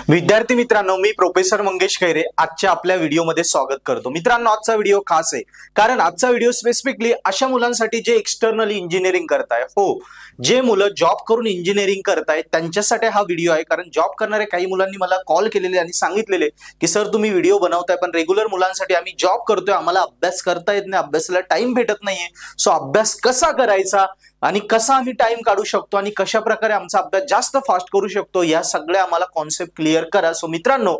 विद्यार्थी मित्रांनो, मी प्रोफेसर मंगेश खैरे आजच्या आपल्या व्हिडिओमध्ये स्वागत करतो। मित्रांनो, आजचा व्हिडिओ खास आहे कारण आजचा व्हिडिओ स्पेसिफिकली अशा मुलांसाठी जे एक्सटर्नली इंजिनिअरिंग करताय, जे मुलं जॉब करून इंजिनिअरिंग करतायत त्यांच्यासाठी हा व्हिडिओ आहे। कारण जॉब करणारे काही मुलांनी मला कॉल केलेले आणि सांगितलेले की सर तुम्ही व्हिडिओ बनवताय पण रेग्युलर मुलांसाठी आम्ही जॉब करतोय, आम्हाला अभ्यास करता येत नाही, अभ्यासाला टाइम भेटत नाहीये। सो अभ्यास कसा करायचा आणि कसा आम्ही टाइम काढू शकतो आणि कशा प्रकारे आमचा अभ्यास जास्त फास्ट करू शकतो, या सगळ्या आम्हाला कॉन्सेप्ट क्लिअर करा। सो मित्रांनो,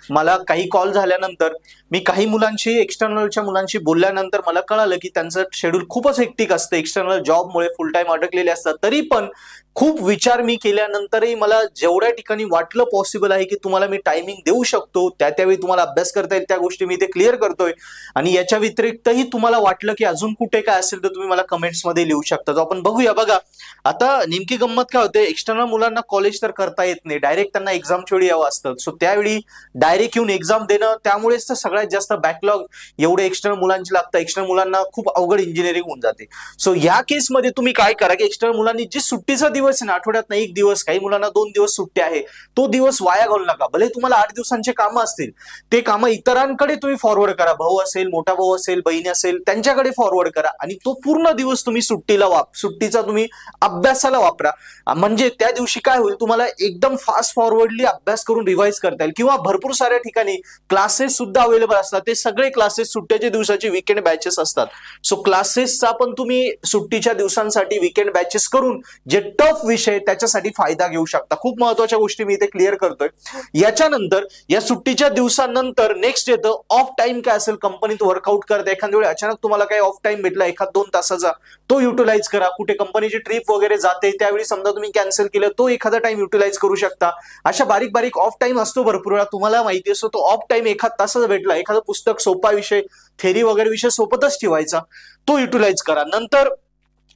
मला काही कॉल झाल्यानंतर मी काही मुलांशी एक्सटर्नलच्या मुलांशी बोलल्यानंतर मला कळालं की त्यांचं शेड्यूल खूपच हेक्टिक असतं, एक्सटर्नल जॉबमुळे फुल टाइम अडकलेले असतात। तरी पण खूप विचार मी केल्यानंतरही मला जेवढ्या ठिकाणी वाटलं पॉसिबल आहे की तुम्हाला मी टायमिंग देऊ शकतो, त्यावेळी तुम्हाला अभ्यास करता येईल त्या गोष्टी मी ते क्लिअर करतोय। आणि याच्या व्यतिरिक्तही तुम्हाला वाटलं की अजून कुठे काय असेल तर तुम्ही मला कमेंट्स मध्ये लिहू शकता। आपण बघूया। बघा, आता नेमकी गंमत काय होते, एक्सटर्नल मुलांना कॉलेज तर करता येत नाही, डायरेक्ट त्यांना एक्झामच्या वेळी यावं असतं। सो त्यावेळी डायरेक्ट येऊन एक्झाम देणं, त्यामुळेच तर सगळ्यात जास्त बॅकलॉग एवढे एक्सटर्नल मुलांची लागतं। एक्सटर्नल मुलांना खूप अवघड इंजिनिअरिंग होऊन जाते। सो या केसमध्ये तुम्ही काय करा की एक्सटर्नल मुलांनी जी सुट्टीचा दिवस आहे ना, आठवड्यात एक दिवस, काही मुलांना 2 दिवस सुट्टी आहे, तो दिवस वाया घालू नका। भले तुम्हाला 8 दिवसांचे कामं असतील, ते कामं इतरांकडे तुम्ही फॉरवर्ड करा, भाऊ असेल, मोठा भाऊ असेल, बहीण असेल, त्यांच्याकडे फॉरवर्ड करा आणि तो पूर्ण दिवस तुम्ही सुट्टीचा तुम्ही अभ्यासाला वापरा। म्हणजे त्या दिवशी काय होईल, तुम्हाला एकदम फास्ट फॉरवर्डली अभ्यास करून रिवाइज करता येईल। किंवा भरपूर साऱ्या ठिकाणी क्लासेस सुद्धा अवेलेबल असतात, ते सगळे क्लासेस सुट्ट्याच्या दिवसाची वीकेंड बॅचेस असतात। सो क्लासेसचा पण तुम्ही सुट्टीच्या दिवसांसाठी वीकेंड बॅचेस करून जे टफ विषय त्याच्यासाठी फायदा घेऊ शकता। खूप महत्त्वाच्या गोष्टी मी इथे क्लिअर करतोय। याच्यानंतर या सुट्टीच्या दिवसानंतर नेक्स्ट येतं ऑफ टाइम। काय असेल, कंपनीत वर्कआउट करता, एखाद्या वेळी अचानक तुम्हाला काही ऑफ टाइम भेटला 1-2 तासाचा, तो युटिलाइज करा। कुठे कंपनीची ट्रिप वगैरे जाते त्यावेळी समजा तुम्ही कॅन्सल केलं, तो एखादा टाइम युटिलाइज करू शकता। अशा बारीक बारीक ऑफ टाइम असतो भरपूर वेळा, तुम्हाला माहिती असतो। तो ऑफ टाइम 1 तासाचा भेटला, एखादं पुस्तक, सोपा विषय, थेरी वगैरे विषय सोबतच ठेवायचा, तो युटिलाइज करा। नंतर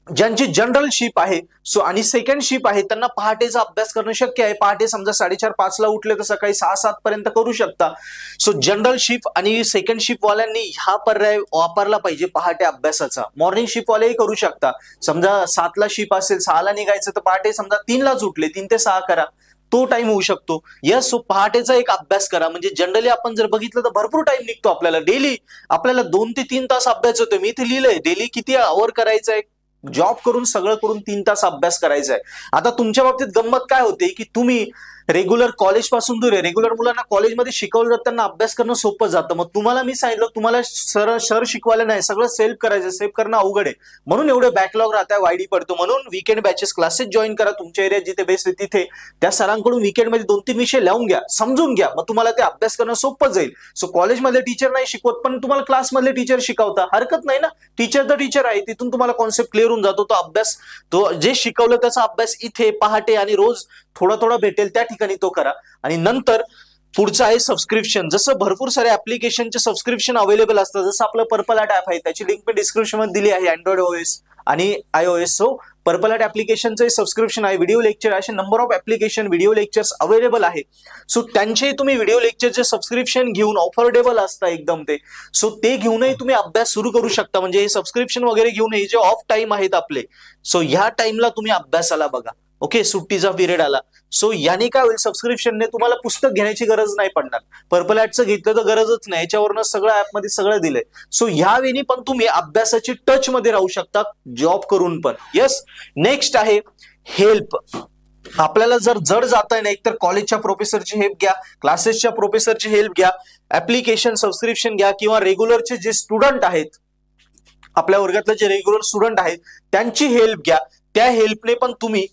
ज्यांची जनरल शिप आहे आणि सेकंड शिप आहे त्यांना पहाटेचा अभ्यास करणं शक्य आहे। पहाटे समजा 4:30-5 ला उठले तर सकाळी 6-7 पर्यंत करू शकता। सो जनरल शिप आणि सेकंड शिप वाल्यांनी हा पर्याय वापरला पाहिजे पहाटे अभ्यासाचा। मॉर्निंग शिप वालेही करू शकता, समजा 7 ला शिप असेल, 6 ला निघायचं तर पहाटे समजा 3 लाच उठले, 3 ते 6 करा, तो टाइम होऊ शकतो। यस, सो पहाटेचा एक अभ्यास करा। म्हणजे जनरली आपण जर बघितलं तर भरपूर टाइम निघतो आपल्याला, डेली आपल्याला 2 ते 3 तास अभ्यास होतो। मी इथे लिहिलंय डेली किती आवर करायचा आहे, जॉब करून सगळं करून 3 तास अभ्यास करायचा आहे। आता तुमच्या बाबतीत गंमत काय होते की तुम्ही रेग्युलर कॉलेज पासून दूर आहे, रेग्युलर मुलांना कॉलेजमध्ये शिकवलं जातं, त्यांना अभ्यास करणं सोपं जातं। मग तुम्हाला मी सांगितलं, तुम्हाला सर शिकवायला नाही, सगळं सेल्फ करायचं, सेल्फ करणं अवघड आहे, म्हणून एवढे बॅकलॉग राहता, वाईडी पडतो। म्हणून वीकेंड बॅचेस क्लासेस जॉईन करा, तुमच्या एरियात जिथे बेस्ट आहे तिथे त्या सरांकडून वीकेंडमध्ये 2-3 विषय लावून घ्या, समजून घ्या, मग तुम्हाला ते अभ्यास करणं सोपं जाईल। सो कॉलेजमधले टीचर नाही शिकवत पण तुम्हाला क्लासमधले टीचर शिकवता, हरकत नाही ना, टीचर तर टीचर आहे, तिथून तुम्हाला कॉन्सेप्ट क्लिअर होऊन जातो। तो अभ्यास, तो जे शिकवलं त्याचा अभ्यास इथे पहाटे आणि रोज थोडा थोडा भेटेल त्या ठिकाणी तो करा। आणि नंतर पुढचं आहे सबस्क्रिप्शन। जसं भरपूर सारे ऍप्लिकेशनचे सबस्क्रिप्शन अवेलेबल असतात, जसं आपलं पर्पल ॲट ॲप आहे, त्याची लिंक मी डिस्क्रिप्शन मध्ये दिली आहे, अँड्रॉइड ओएस आणि iOS। सो पर्पल ॲट ऍप्लिकेशनचं सबस्क्रिप्शन आहे, व्हिडिओ लेक्चर, असे number of application video lectures available आहे। सो त्यांचे तुम्ही व्हिडिओ लेक्चरचे सबस्क्रिप्शन घेऊन, ऑफर्डेबल असतं एकदम ते, सो ते घेऊनही तुम्ही अभ्यास सुरू करू शकता। म्हणजे हे सबस्क्रिप्शन वगैरे घेऊन हे जे ऑफ टाइम आहेत आपले, सो ह्या टाइमला तुम्ही अभ्यासाला बघा, ओके, सुट्टीचा पिरियड आला। सो याने काय होईल, सबस्क्रिप्शनने तुम्हाला पुस्तक घेण्याची गरज नाही पडणार। पर्पल ॲटचं घेतलं तर गरजच नाही, याच्यावरनं सगळं ऍपमध्ये सगळं दिलंय। सो ह्या वेळी पण तुम्ही अभ्यासाची टच मध्ये राहू शकता, जॉब करून पण। यस, नेक्स्ट आहे हेल्प। आपल्याला जर जड जाता नाही, तर कॉलेजच्या प्रोफेसरची हेल्प घ्या, क्लासेसच्या प्रोफेसरची हेल्प घ्या, ऍप्लिकेशन सबस्क्रिप्शन घ्या, किंवा रेग्युलरचे जे स्टुडंट आहेत, आपल्या वर्गातले जे रेग्युलर स्टुडंट आहेत त्यांची हेल्प घ्या। त्या हेल्पने पण तुम्ही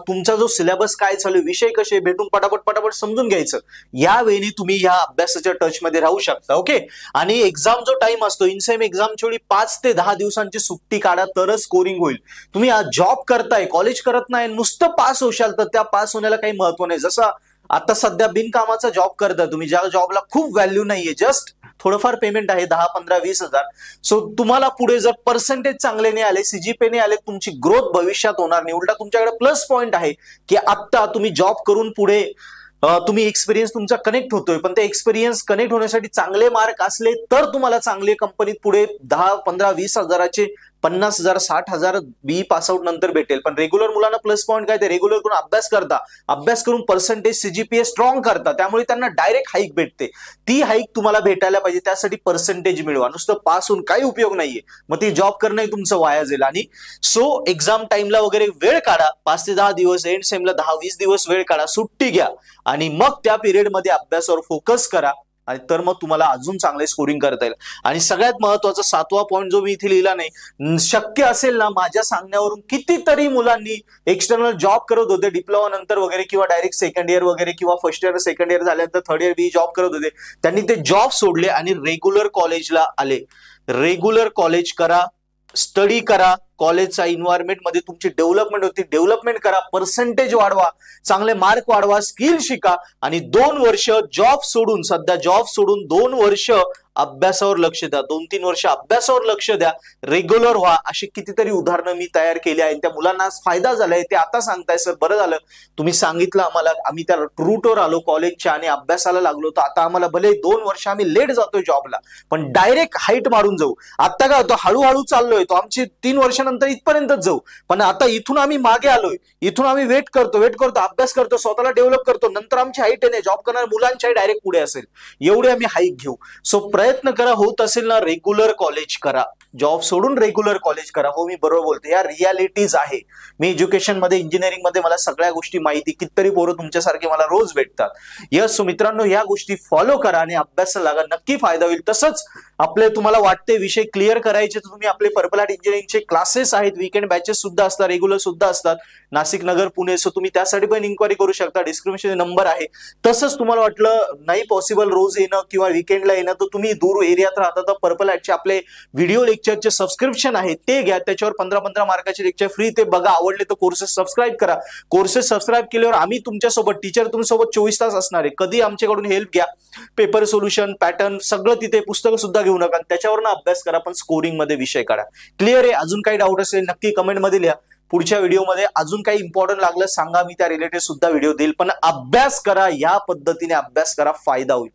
तुमचा जो सिलेबस काय चालू, विषय कसे भेटून पटापट समजून घ्यायचं, यावेळी तुम्ही या अभ्यासाच्या टच मध्ये राहू शकता। ओके, आणि एक्झाम जो टाइम असतो, इनसेम एक्झामच्या वेळी 5 ते 10 दिवसांची सुट्टी काढा, तरच स्कोरिंग होईल। तुम्ही जॉब करताय, कॉलेज करत नाही, नुसतं पास होशाल तर त्या पास होण्याला काही महत्व नाही। जसं आता सध्या बिनकामाचा जॉब करता तुम्ही, ज्या जॉबला खूप व्हॅल्यू नाहीये, जस्ट थोडंफार पेमेंट आहे, 10, 15, 20 हजार। सो तुम्हाला पुढे जर पर्सेंटेज चांगले नाही आले, सीजीपीए नाही आले, तुमची ग्रोथ भविष्यात होणार नाही। उलटा तुमच्याकडे प्लस पॉइंट आहे की आता तुम्ही जॉब करून पुढे तुम्ही एक्सपिरियन्स तुमचा कनेक्ट होतोय, पण ते एक्सपिरियन्स कनेक्ट होण्यासाठी चांगले मार्क असले तर तुम्हाला चांगले कंपनीत पुढे 10, 15, 20 हजाराचे 50,000 60,000 बी पास आउट नंतर भेटेल, पण रेग्युलर मुलांना प्लस पॉईंट काय, ते रेग्युलर करून अभ्यास करून पर्सेंटेज सीजीपीए स्ट्रॉंग करतात, त्यामुळे त्यांना डायरेक्ट हाईक भेटते. ती हाईक तुम्हाला भेटायला पाहिजे, त्यासाठी पर्सेंटेज मिळवा. नुसतं पास होऊन काही उपयोग नाहीये, मग ती जॉब करणं तुमचं वाया जाईल. आणि सो एक्झाम टाइमला वगैरे वेळ काढा, 5 ते 10 दिवस, एंड सेमला 10-20 दिवस वेळ काढा, सुट्टी घ्या आणि मग त्या पिरियडमध्ये अभ्यासावर फोकस करा. आणि तर मग तुम्हाला अजून चांगले स्कोरिंग करता येईल. आणि सगळ्यात महत्वाचा 7वा पॉईंट जो मी इथे लिहिला नाही, शक्य असेल ना, माझ्या सांगण्यावरून कितीतरी मुलांनी एक्सटर्नल जॉब करत होते डिप्लोमा नंतर वगैरे, किंवा डायरेक्ट सेकंड इयर वगैरे, किंवा फर्स्ट इयर सेकंड इयर झाल्यानंतर थर्ड इयर बी जॉब करत होते, त्यांनी ते जॉब सोडले आणि रेग्युलर कॉलेजला आले. रेग्युलर कॉलेज करा, स्टडी करा, कॉलेजच्या एन्व्हायरमेंट मध्ये तुमची डेव्हलपमेंट होती, डेव्हलपमेंट करा, पर्सेंटेज वाढवा, चांगले मार्क वाढवा, स्किल शिका आणि 2 वर्ष जॉब सोडून, सध्या जॉब सोडून 2 वर्ष अभ्यासावर लक्ष द्या, 2-3 वर्ष अभ्यासावर लक्ष द्या, रेग्युलर व्हा. अशी कितीतरी उदाहरणं मी तयार केली आहेत, त्या मुलांना फायदा झालाय, ते आता सांगताय सर बरं झालं तुम्ही सांगितलं आम्हाला, आम्ही त्या रूटवर आलो कॉलेजच्या आणि अभ्यासाला लागलो, तर आता आम्हाला भले 2 वर्ष आम्ही लेट जातोय जॉबला, पण डायरेक्ट हाईट मारून जाऊ. आता काय होतं, हळूहळू चाललोय, तो आमची 3 वर्षानंतर इथपर्यंतच जाऊ, पण आता इथून आम्ही मागे आलोय, इथून आम्ही वेट करतो, अभ्यास करतो, स्वतःला डेव्हलप करतो, नंतर आमची हाईट आहे, जॉब करणाऱ्या मुलांची डायरेक्ट पुढे असेल, एवढे आम्ही हाईट घेऊ. सो प्रयत्न करा, होत असेल ना रेग्युलर कॉलेज करा, जॉब सोडून रेग्युलर कॉलेज करा. हो, मी बरोबर बोलतो, या रियालिटीज आहे. मी एज्युकेशन मध्ये, इंजिनिअरिंग मध्ये मला सगळ्या गोष्टी माहिती, कितीतरी पोरं तुमच्यासारखे मला रोज भेटतात. यस, सो मित्रांनो, या गोष्टी फॉलो करा आणि अभ्यासाला लागा, नक्की फायदा होईल. तसंच आपले तुम्हाला वाटते विषय क्लिअर करायचे तर तुम्ही आपले पर्पल हार्ट इंजिनिअरिंगचे क्लासेस आहेत, वीकेंड बॅचेस सुद्धा असतात, रेग्युलर सुद्धा असतात, नाशिक, नगर, पुणे. सो तुम्ही त्यासाठी पण इन्क्वायरी करू शकता, डिस्क्रिप्शन नंबर आहे. तसंच तुम्हाला वाटलं नाही पॉसिबल रोज येणं किंवा वीकेंडला येणं, तर तुम्ही दूर एरियात राहता तर पर्पल हार्टचे आपले व्हिडिओ लेक्चरचे सबस्क्रिप्शन आहे ते घ्या, त्याच्यावर 15-15 मार्काचे लेक्चर फ्री, ते बघा, आवडले तर कोर्सेस सबस्क्राईब करा. कोर्सेस सबस्क्राईब केल्यावर आम्ही तुमच्यासोबत, टीचर तुमच्यासोबत 24 तास असणार आहे, कधी आमच्याकडून हेल्प घ्या, पेपर सोल्युशन, पॅटर्न सगळं तिथे, पुस्तकं सुद्धा घेऊ नका, त्याच्यावर अभ्यास करा, पण स्कोरिंग मध्ये विषय काढा. क्लिअर आहे? अजून काही डाऊट असेल नक्की कमेंट मध्ये लिहा. पुढच्या व्हिडिओमध्ये अजून काही इम्पॉर्टंट लागलं सांगा, मी त्या रिलेटेड सुद्धा व्हिडिओ देईल, पण अभ्यास करा, या पद्धतीने अभ्यास करा, फायदा होईल.